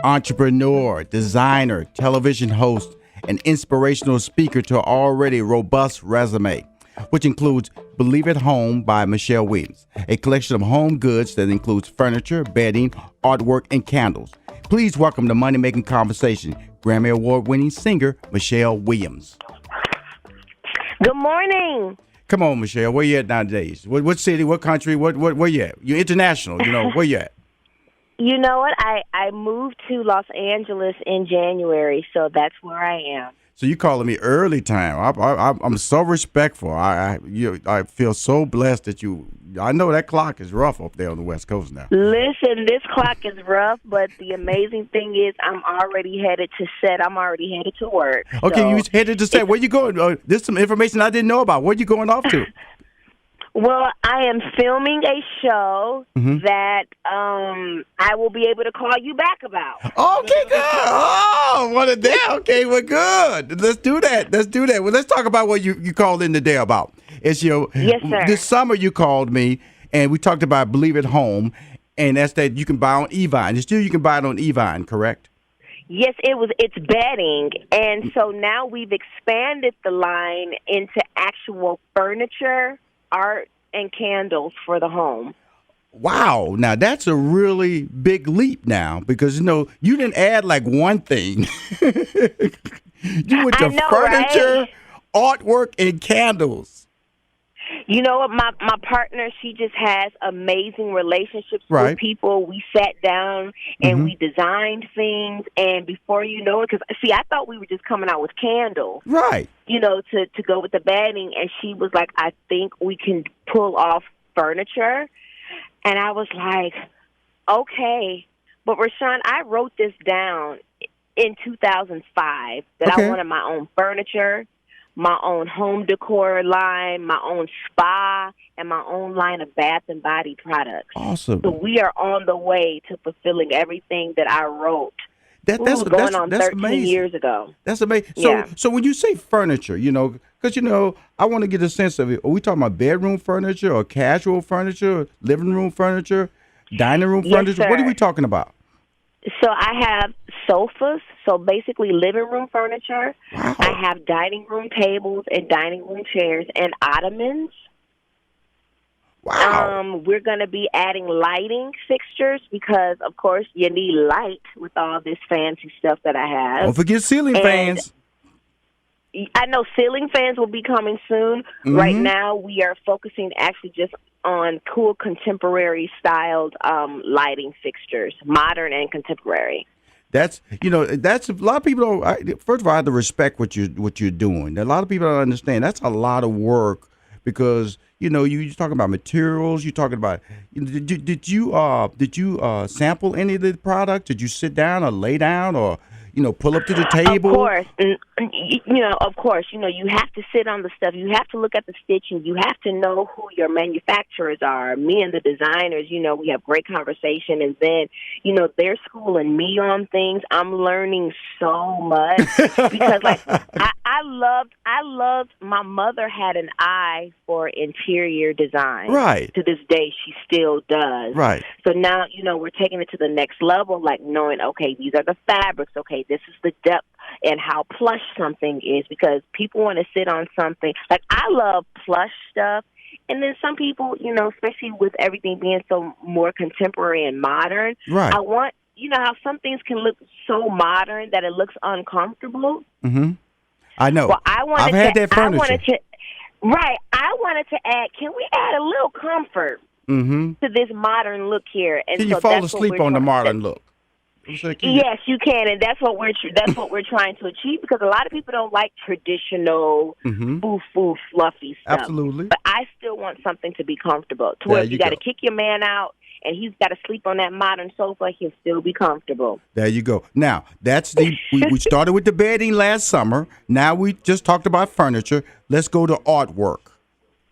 entrepreneur, designer, television host, and inspirational speaker to an already robust resume, which includes Believe at Home by Michelle Williams, a collection of home goods that includes furniture, bedding, artwork, and candles. Please welcome to Money Making Conversation, Grammy Award-winning singer Michelle Williams. Good morning. Come on, Michelle. Where you at nowadays? What city? What country? Where you at? You're international. Where you at? You know what? I moved to Los Angeles in January, so that's where I am. So you calling me early time? I'm so respectful. I feel so blessed that you. I know that clock is rough up there on the West Coast now. Listen, this clock is rough, but the amazing thing is I'm already headed to set. I'm already headed to work. Okay, you headed to set. Where you going? There's some information I didn't know about. Where you going off to? Well, I am filming a show that I will be able to call you back about. Okay, good. Oh, what a day. Okay, well, good. Let's do that. Well, let's talk about what you called in today about. It's your Yes, sir. This summer you called me, and we talked about Believe at Home, and that's that you can buy on Evine. It's still you can buy it on Evine, correct? Yes, it's bedding, and so now we've expanded the line into actual furniture, art, and candles for the home. Wow. Now, that's a really big leap now because, you didn't add like one thing. You went to furniture, right? artwork, and candles. You know what? My partner, she just has amazing relationships Right. with people. We sat down and we designed things, and before you know it, because, see, I thought we were just coming out with candles. Right. To go with the bedding, and she was like, I think we can pull off furniture. And I was like, okay. But, Rushion, I wrote this down in 2005 that Okay. I wanted my own furniture, my own home decor line, my own spa, and my own line of bath and body products. Awesome. So we are on the way to fulfilling everything that I wrote. That's going on 13 amazing. years ago. That's amazing. Yeah. So when you say furniture, because, I want to get a sense of it. Are we talking about bedroom furniture or casual furniture, living room furniture, dining room Yes, furniture? What are sir. we talking about? So I have sofas, so basically living room furniture. Wow. I have dining room tables and dining room chairs and ottomans. Wow. We're going to be adding lighting fixtures because, of course, you need light with all this fancy stuff that I have. Don't forget ceiling And fans. I know ceiling fans will be coming soon. Right now, we are focusing actually just on cool contemporary styled lighting fixtures, modern and contemporary. That's a lot of people don't. First of all, I have to respect what you're doing. A lot of people don't understand. That's a lot of work because you're talking about materials. You're talking about. Did you sample any of the product? Did you sit down or lay down or pull up to the table? Of course, of course. You have to sit on the stuff. You have to look at the stitching. You have to know who your manufacturers are. Me and the designers, we have great conversation, and then, they're schooling me on things. I'm learning so much because, like, I loved. My mother had an eye for interior design. Right. To this day, she still does. Right. So now, we're taking it to the next level, like knowing, okay, these are the fabrics. Okay, this is the depth and how plush something is, because people want to sit on something. Like, I love plush stuff. And then some people, especially with everything being so more contemporary and modern, Right. I want, how some things can look so modern that it looks uncomfortable. Mm-hmm. I know. Well, I've had that furniture. I wanted to add, can we add a little comfort Mm-hmm. to this modern look here? And Can you so fall that's what asleep we're on the trying- modern look? Yes, you can, and that's what we're trying to achieve, because a lot of people don't like traditional foo fluffy stuff. Absolutely. But I still want something to be comfortable. To where There if you you got to go. kick your man out and he's got to sleep on that modern sofa, he'll still be comfortable. There you go. Now, that's we started with the bedding last summer. Now we just talked about furniture. Let's go to artwork.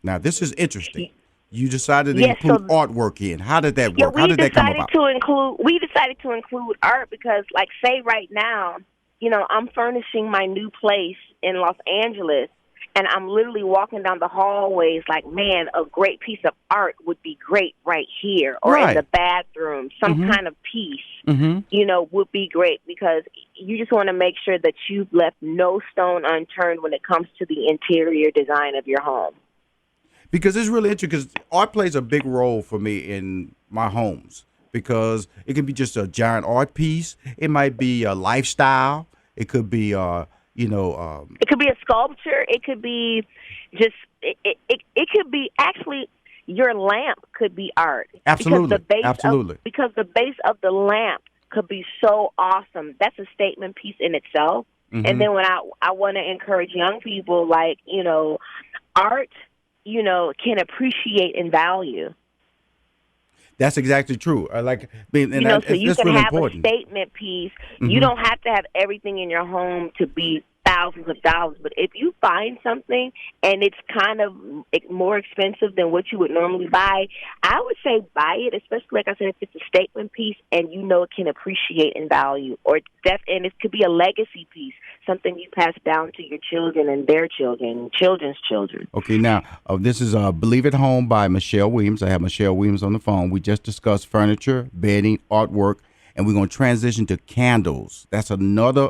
Now, this is interesting. You decided to include artwork in. How did that work? How did that come about? We decided to include art because, like, say right now, I'm furnishing my new place in Los Angeles, and I'm literally walking down the hallways like, man, a great piece of art would be great right here, or in the bathroom, some kind of piece, would be great, because you just want to make sure that you've left no stone unturned when it comes to the interior design of your home. Because it's really interesting, because art plays a big role for me in my homes, because it can be just a giant art piece. It might be a lifestyle. It could be, it could be a sculpture. It could be just, it could be actually, your lamp could be art. Absolutely. Because the base of the lamp could be so awesome. That's a statement piece in itself. And then when I want to encourage young people, like, art, can appreciate in value. That's exactly true. So you can really have important. A statement piece. You don't have to have everything in your home to be thousands of dollars, but if you find something and it's kind of more expensive than what you would normally buy, I would say buy it, especially, like I said, if it's a statement piece and it can appreciate in value, and it could be a legacy piece, something you pass down to your children and their children, children's children. Okay, now, this is Believe It Home by Michelle Williams. I have Michelle Williams on the phone. We just discussed furniture, bedding, artwork, and we're going to transition to candles. That's another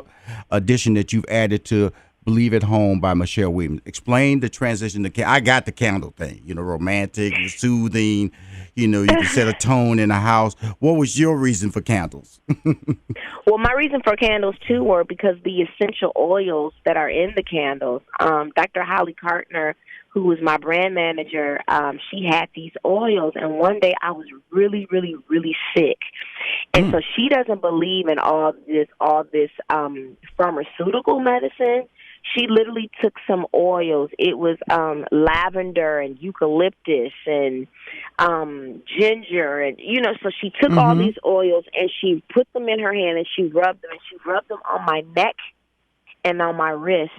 addition that you've added to Believe It Home by Michelle Williams. Explain the transition to I got the candle thing, romantic, soothing, you can set a tone in a house. What was your reason for candles? Well, my reason for candles, too, were because the essential oils that are in the candles, Dr. Holly Cartner, who was my brand manager, she had these oils, and one day I was really, really, really sick. And so she doesn't believe in all this pharmaceutical medicine. She literally took some oils. It was lavender and eucalyptus and ginger, and so she took all these oils and she put them in her hand and she rubbed them on my neck and on my wrist.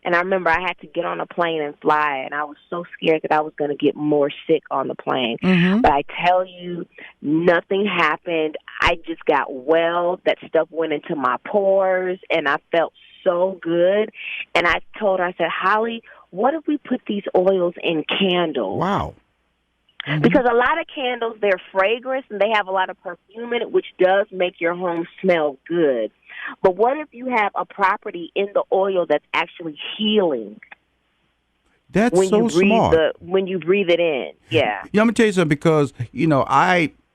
And I remember I had to get on a plane and fly, and I was so scared that I was going to get more sick on the plane. But I tell you, nothing happened. I just got well. That stuff went into my pores, and I felt so good. And I told her, I said, Holly, what if we put these oils in candles? Wow. Because a lot of candles, they're fragrance, and they have a lot of perfume in it, which does make your home smell good. But what if you have a property in the oil that's actually healing? That's so smart. When you breathe it in, yeah. I'm gonna tell you something, because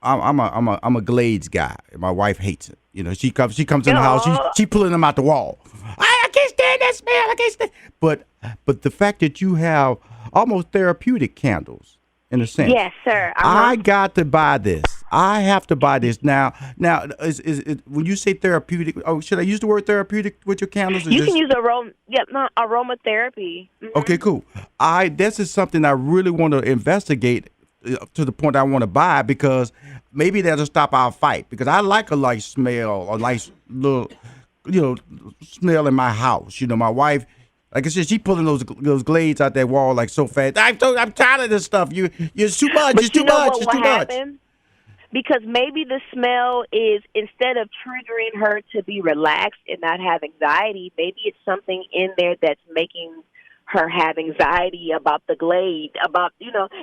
I'm a Glades guy. My wife hates it. She comes in the house. She pulling them out the wall. I can't stand that smell. I can't stand. But the fact that you have almost therapeutic candles, in a sense. Yes, sir. I got to buy this. I have to buy this now. Now, is it when you say therapeutic? Oh, should I use the word therapeutic with your candles? You can use aromatherapy. Okay, cool. This is something I really want to investigate to the point I want to buy, because maybe that'll stop our fight. Because I like a nice smell, a nice little, smell in my house. My wife. Like I said, she pulling those glades out that wall like so fast. I'm tired of this stuff. You're too much. It's too much. It's too much. Because maybe the smell is, instead of triggering her to be relaxed and not have anxiety, maybe it's something in there that's making her have anxiety about the glade.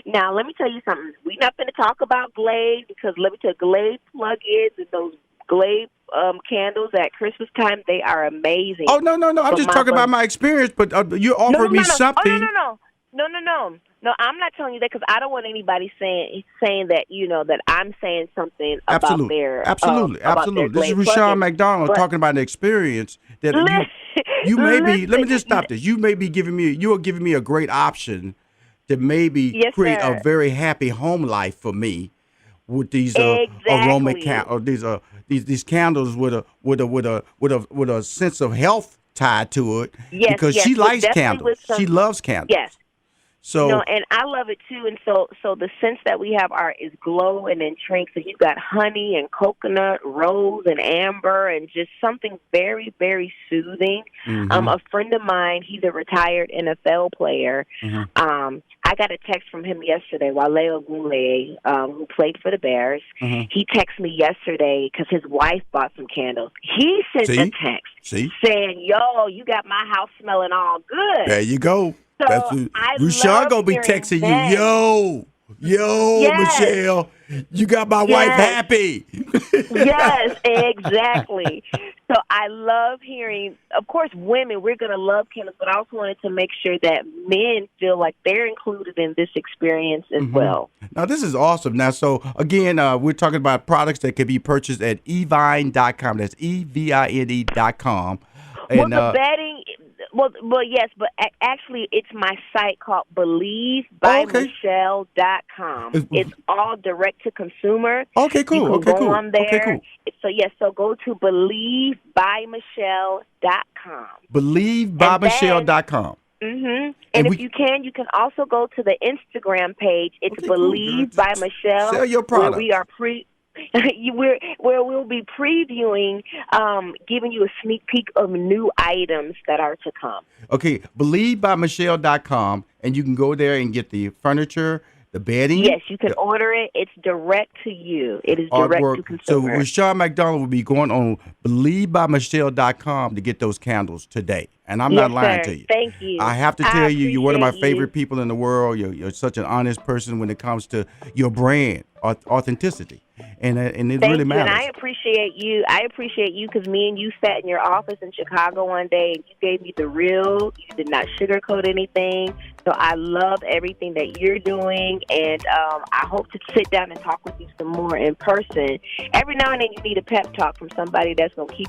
Now let me tell you something. We're not going to talk about glade, because let me tell you, glade plug-ins and those glade candles at Christmas time, they are amazing. Oh, no. I'm just talking about my experience, but you offered me something. No, I'm not telling you that, because I don't want anybody saying that, that I'm saying something about their Absolutely. This is Rushion McDonald talking about an experience that you may be. Let me just stop this. You are giving me a great option to maybe create a very happy home life for me with these aroma candles, these candles with a sense of health tied to it. Yes, because she likes candles. She loves candles. Yes. So, and I love it too. And so the scents that we have is glow and intrigue. So you've got honey and coconut, rose and amber, and just something very, very soothing. A friend of mine, he's a retired NFL player. I got a text from him yesterday, Wale Ogunleye, who played for the Bears. He texted me yesterday because his wife bought some candles. He sent a text saying, yo, you got my house smelling all good. There you go. So I Rushion love gonna be hearing texting that. yo, Yes. Michelle, you got my wife Yes. happy. Yes, exactly. So I love hearing, of course, women, we're going to love candles, but I also wanted to make sure that men feel like they're included in this experience as well. Now, this is awesome. Now, so again, we're talking about products that can be purchased at evine.com. That's EVINE.com. Well, And the betting, well, yes, but actually, it's my site called okay. BelieveByMichelle.com. It's all direct to consumer. Okay, cool. You can Okay, go cool. on there. Okay, cool. So yes, so go to BelieveByMichelle.com. BelieveByMichelle.com. And if you can also go to the Instagram page. It's Believe by Michelle. Sell your where products. we are where we'll be previewing, giving you a sneak peek of new items that are to come. Okay, BelieveByMichelle.com, and you can go there and get the furniture, the bedding. Yes, you can order it. It's direct to you. It is direct artwork. to So consumer. Rushion McDonald will be going on BelieveByMichelle.com to get those candles today. And I'm not lying to you. Thank you. I have to tell you, you're one of my appreciate favorite people in the world. You're such an honest person when it comes to your brand, authenticity. And it really matters. And I appreciate you. I appreciate you because me and you sat in your office in Chicago one day and you gave me the real. You did not sugarcoat anything. So I love everything that you're doing, and I hope to sit down and talk with you some more in person. Every now and then you need a pep talk from somebody that's going to keep